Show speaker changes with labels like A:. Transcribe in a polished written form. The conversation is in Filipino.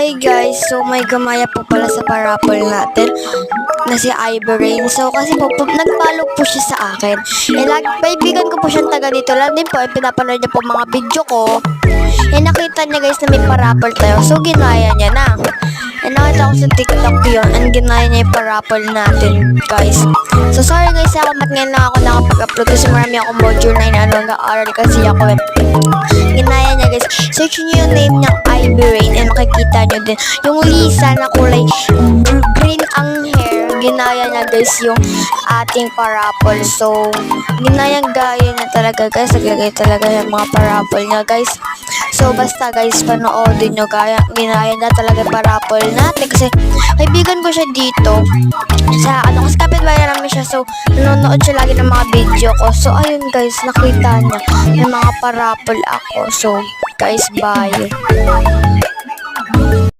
A: Hi guys, so may gumaya po pala sa parapol natin na si Ivory. So kasi po, nag-follow po siya sa akin. Kaibigan ko po siyang taga dito. Lang din po, pinapanood niya po mga video ko. Nakita niya guys na may parapol tayo. So ginaya niya na. Nakita ko sa TikTok yun. Ginaya niya yung parapol natin guys. So sorry guys, ako ngayon lang ako nakapag-upload kasi marami akong module na nag-aaral kasi ako. Ginaya niya guys. Search niyo yung name niyang Ivory and makikita niyo din yung Lisa na kulay green ang hair. Ginaya niya guys yung ating parapol. So ginaya-gaya niya talaga guys. Naglagay talaga yung mga parapol niya guys. So basta guys, panoodin nyo. Ginaya niya talaga yung parapol natin kasi kaibigan ko siya dito sa kasi kapitbahay namin siya. So nanonood siya lagi ng mga video ko. So ayun guys, nakita niya may mga parapol ako. So guys, bye.